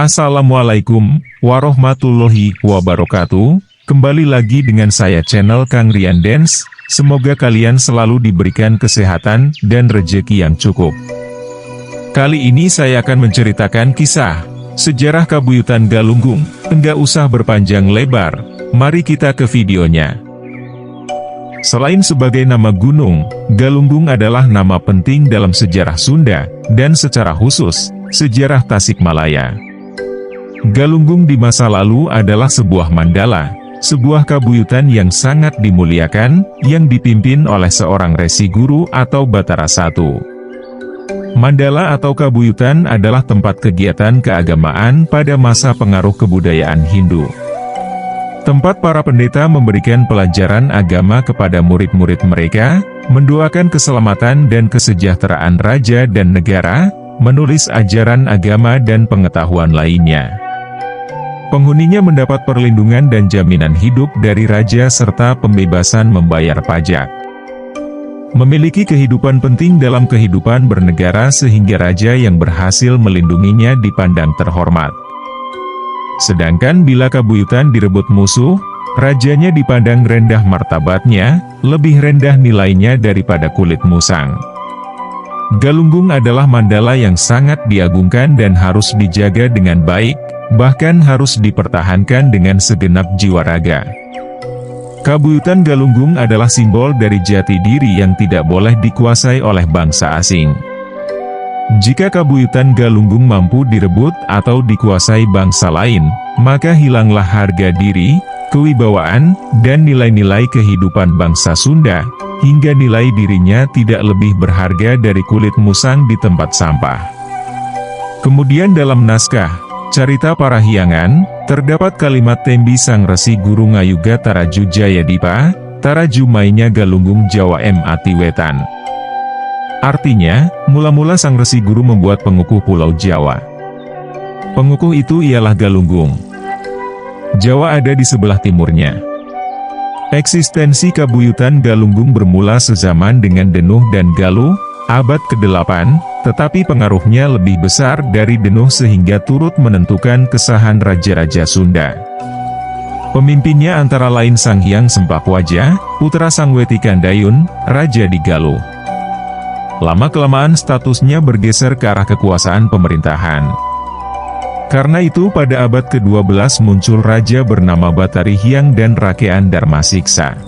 Assalamualaikum warahmatullahi wabarakatuh. Kembali lagi dengan saya channel Kang Rian Dance. Semoga kalian selalu diberikan kesehatan dan rezeki yang cukup. Kali ini saya akan menceritakan kisah sejarah Kabuyutan Galunggung. Enggak usah berpanjang lebar, mari kita ke videonya. Selain sebagai nama gunung, Galunggung adalah nama penting dalam sejarah Sunda, dan secara khusus, sejarah Tasikmalaya. Galunggung di masa lalu adalah sebuah mandala, sebuah kabuyutan yang sangat dimuliakan, yang dipimpin oleh seorang resi guru atau Batara I. Mandala atau kabuyutan adalah tempat kegiatan keagamaan pada masa pengaruh kebudayaan Hindu. Tempat para pendeta memberikan pelajaran agama kepada murid-murid mereka, mendoakan keselamatan dan kesejahteraan raja dan negara, menulis ajaran agama dan pengetahuan lainnya. Penghuninya mendapat perlindungan dan jaminan hidup dari raja serta pembebasan membayar pajak. Memiliki kehidupan penting dalam kehidupan bernegara sehingga raja yang berhasil melindunginya dipandang terhormat. Sedangkan bila kabuyutan direbut musuh, rajanya dipandang rendah martabatnya, lebih rendah nilainya daripada kulit musang. Galunggung adalah mandala yang sangat diagungkan dan harus dijaga dengan baik, bahkan harus dipertahankan dengan segenap jiwa raga. Kabuyutan Galunggung adalah simbol dari jati diri yang tidak boleh dikuasai oleh bangsa asing. Jika Kabuyutan Galunggung mampu direbut atau dikuasai bangsa lain, maka hilanglah harga diri, kewibawaan, dan nilai-nilai kehidupan bangsa Sunda, hingga nilai dirinya tidak lebih berharga dari kulit musang di tempat sampah. Kemudian dalam naskah Carita Parahyangan, terdapat kalimat tembi sang resi guru ngayuga Taraju Jayadipa, Taraju mainnya Galunggung Jawa Mati Wetan. Artinya, mula-mula sang resi guru membuat pengukuh Pulau Jawa. Pengukuh itu ialah Galunggung. Jawa ada di sebelah timurnya. Eksistensi Kabuyutan Galunggung bermula sezaman dengan Denuh dan Galuh, abad ke-8, tetapi pengaruhnya lebih besar dari Denuh sehingga turut menentukan kesahan raja-raja Sunda. Pemimpinnya antara lain Sang Hyang Sempakwaja, putra Sang Wetikandayun, raja di Galuh. Lama-kelamaan statusnya bergeser ke arah kekuasaan pemerintahan. Karena itu pada abad ke-12 muncul raja bernama Batari Hyang dan Rakean Darmasiksa.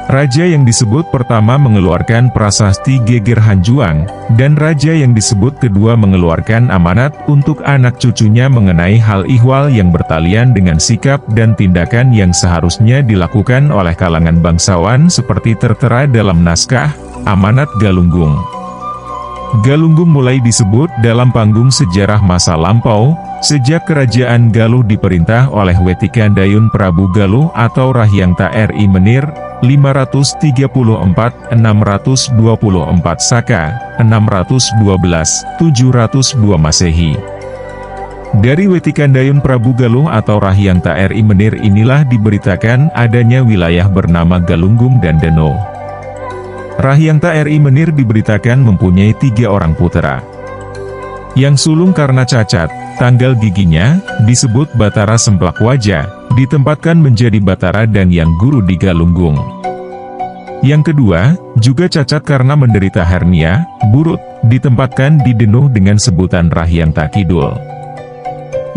Raja yang disebut pertama mengeluarkan prasasti Geger Hanjuang, dan raja yang disebut kedua mengeluarkan amanat untuk anak cucunya mengenai hal ihwal yang bertalian dengan sikap dan tindakan yang seharusnya dilakukan oleh kalangan bangsawan seperti tertera dalam naskah Amanat Galunggung. Galunggung mulai disebut dalam panggung sejarah masa lampau, sejak kerajaan Galuh diperintah oleh Wetikandayun Prabu Galuh atau Rahyangta RI Menir, 534-624 Saka, 612-702 Masehi. Dari Wetikandayun Prabu Galuh atau Rahyangta RI Menir inilah diberitakan adanya wilayah bernama Galunggung dan Denuh. Rahyangta RI Menir diberitakan mempunyai 3 orang putera. Yang sulung karena cacat, tanggal giginya, disebut Batara Sempakwaja, ditempatkan menjadi Batara dan yang guru di Galunggung. Yang kedua, juga cacat karena menderita hernia, burut, ditempatkan di Denuh dengan sebutan Rahyangta Kidul.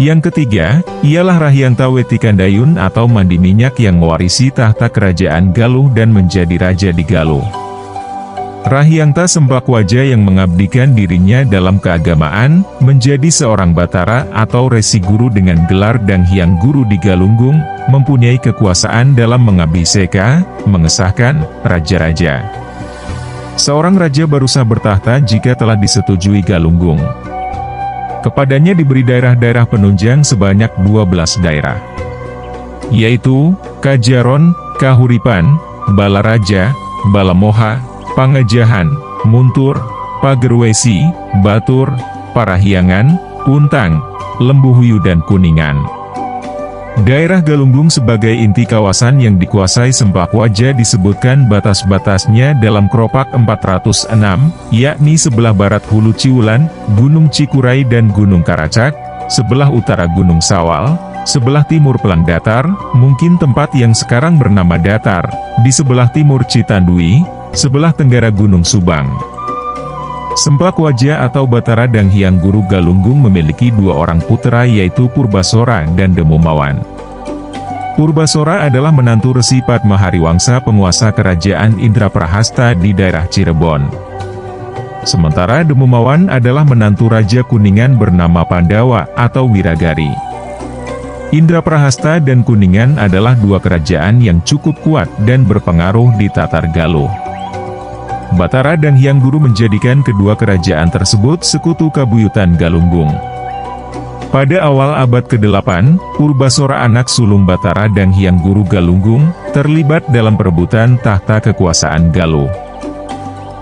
Yang ketiga, ialah Rahyangta Wetikandayun atau Mandi Minyak yang mewarisi tahta kerajaan Galuh dan menjadi raja di Galuh. Rahyangta Sempakwaja yang mengabdikan dirinya dalam keagamaan, menjadi seorang Batara atau resi guru dengan gelar Dang Hyang Guru di Galunggung, mempunyai kekuasaan dalam mengabiseka, mengesahkan, raja-raja. Seorang raja baru sah bertahta jika telah disetujui Galunggung. Kepadanya diberi daerah-daerah penunjang sebanyak 12 daerah, yaitu Kajaron, Kahuripan, Balaraja, Balamoha, Pangajahan, Muntur, Pagerwesi, Batur, Parahyangan, Puntang, Lembuhuyu dan Kuningan. Daerah Galunggung sebagai inti kawasan yang dikuasai Sempakwaja disebutkan batas-batasnya dalam Kropak 406, yakni sebelah barat Hulu Ciulan, Gunung Cikuray dan Gunung Karacak, sebelah utara Gunung Sawal, sebelah timur Pelang Datar, mungkin tempat yang sekarang bernama Datar, di sebelah timur Citandui, sebelah tenggara Gunung Subang. Semplakwaja atau Batara dan Hyang Guru Galunggung memiliki dua orang putra yaitu Purbasora dan Demumawan. Purbasora adalah menantu Resi Padmahariwangsa penguasa kerajaan Indraprahasta di daerah Cirebon. Sementara Demumawan adalah menantu Raja Kuningan bernama Pandawa atau Wiragari. Indraprahasta dan Kuningan adalah dua kerajaan yang cukup kuat dan berpengaruh di Tatar Galuh. Batara dan Hyang Guru menjadikan kedua kerajaan tersebut sekutu Kabuyutan Galunggung. Pada awal abad ke-8, Purbasora anak sulung Batara dan Hyang Guru Galunggung, terlibat dalam perebutan tahta kekuasaan Galuh.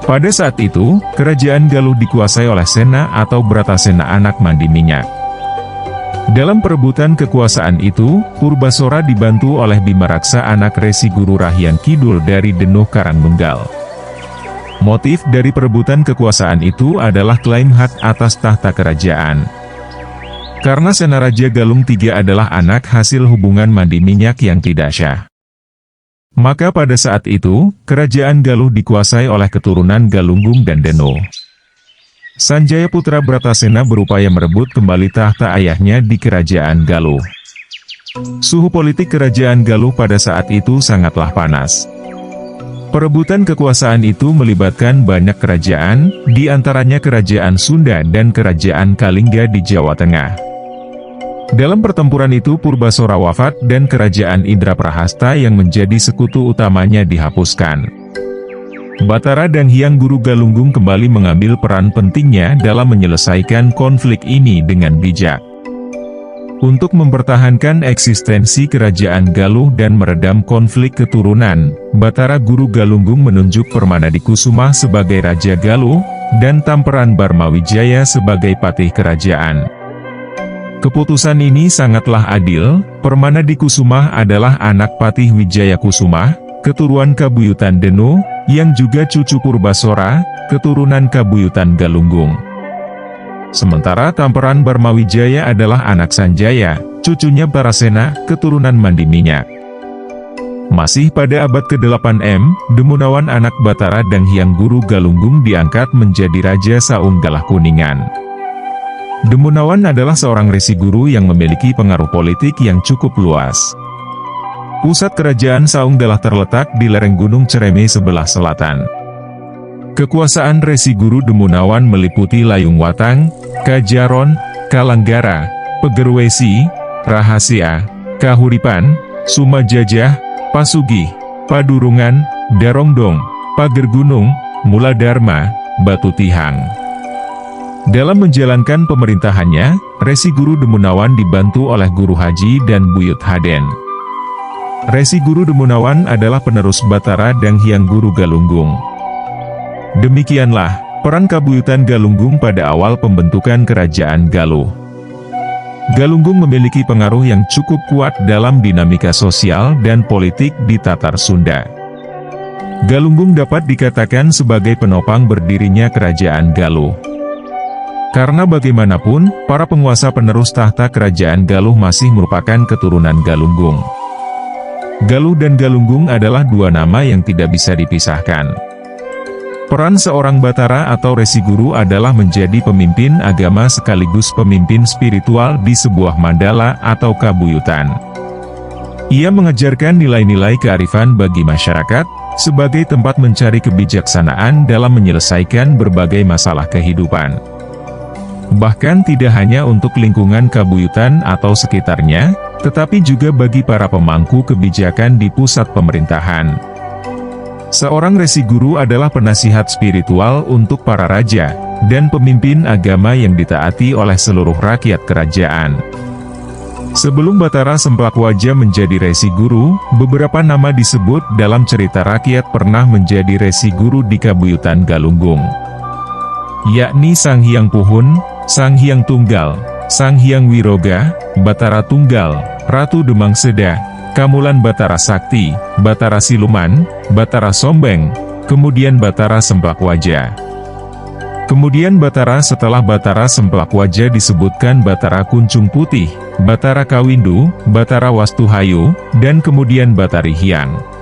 Pada saat itu, kerajaan Galuh dikuasai oleh Sena atau Bratasena anak Mandi Minyak. Dalam perebutan kekuasaan itu, Purbasora dibantu oleh Bimaraksa anak Resi Guru Rahyan Kidul dari Denuh Karangnunggal. Motif dari perebutan kekuasaan itu adalah klaim hak atas tahta kerajaan. Karena Sena Raja Galung III adalah anak hasil hubungan Mandi Minyak yang tidak syah. Maka pada saat itu, kerajaan Galuh dikuasai oleh keturunan Galunggung dan Denuh. Sanjaya putra Bratasena berupaya merebut kembali tahta ayahnya di kerajaan Galuh. Suhu politik kerajaan Galuh pada saat itu sangatlah panas. Perebutan kekuasaan itu melibatkan banyak kerajaan, di antaranya Kerajaan Sunda dan Kerajaan Kalingga di Jawa Tengah. Dalam pertempuran itu Purbasora wafat dan kerajaan Indraprahasta yang menjadi sekutu utamanya dihapuskan. Batara dan Hyang Guru Galunggung kembali mengambil peran pentingnya dalam menyelesaikan konflik ini dengan bijak. Untuk mempertahankan eksistensi kerajaan Galuh dan meredam konflik keturunan, Batara Guru Galunggung menunjuk Permanadikusuma sebagai Raja Galuh, dan Tamperan Barmawijaya sebagai patih kerajaan. Keputusan ini sangatlah adil. Permanadikusuma adalah anak Patih Wijayakusuma, keturunan Kabuyutan Denuh, yang juga cucu Purbasora, keturunan Kabuyutan Galunggung. Sementara Tamperan Barmawijaya adalah anak Sanjaya, cucunya Parasena, keturunan Mandi Minyak. Masih pada abad ke-8 M, Demunawan anak Batara dan Hyang Guru Galunggung diangkat menjadi Raja Saunggalah Kuningan. Demunawan adalah seorang resi guru yang memiliki pengaruh politik yang cukup luas. Pusat kerajaan Saunggalah terletak di lereng Gunung Cereme sebelah selatan. Kekuasaan Resi Guru Demunawan meliputi Layung Watang, Kajaron, Kalanggara, Pegerwesi, Rahasia, Kahuripan, Sumajajah, Pasugih, Padurungan, Darongdong, Pager Gunung, Muladharma, Batu Tihang. Dalam menjalankan pemerintahannya, Resi Guru Demunawan dibantu oleh Guru Haji dan Buyut Haden. Resi Guru Demunawan adalah penerus Batara dan Hyang Guru Galunggung. Demikianlah peran Kabuyutan Galunggung pada awal pembentukan kerajaan Galuh. Galunggung memiliki pengaruh yang cukup kuat dalam dinamika sosial dan politik di Tatar Sunda. Galunggung dapat dikatakan sebagai penopang berdirinya kerajaan Galuh. Karena bagaimanapun, para penguasa penerus tahta kerajaan Galuh masih merupakan keturunan Galunggung. Galuh dan Galunggung adalah dua nama yang tidak bisa dipisahkan. Peran seorang Batara atau Resi Guru adalah menjadi pemimpin agama sekaligus pemimpin spiritual di sebuah mandala atau kabuyutan. Ia mengajarkan nilai-nilai kearifan bagi masyarakat, sebagai tempat mencari kebijaksanaan dalam menyelesaikan berbagai masalah kehidupan. Bahkan tidak hanya untuk lingkungan kabuyutan atau sekitarnya, tetapi juga bagi para pemangku kebijakan di pusat pemerintahan. Seorang Resi Guru adalah penasihat spiritual untuk para raja, dan pemimpin agama yang ditaati oleh seluruh rakyat kerajaan. Sebelum Batara Semplakwaja menjadi Resi Guru, beberapa nama disebut dalam cerita rakyat pernah menjadi Resi Guru di Kabuyutan Galunggung, yakni Sang Hyang Puhun, Sang Hyang Tunggal, Sang Hyang Wiroga, Batara Tunggal, Ratu Demang Seda, Kamulan Batara Sakti, Batara Siluman, Batara Sombeng, kemudian Batara Semplakwaja. Kemudian Batara. Setelah Batara Semplak Wajah disebutkan Batara Kuncung Putih, Batara Kawindu, Batara Wastuhayo, dan kemudian Batari Hyang.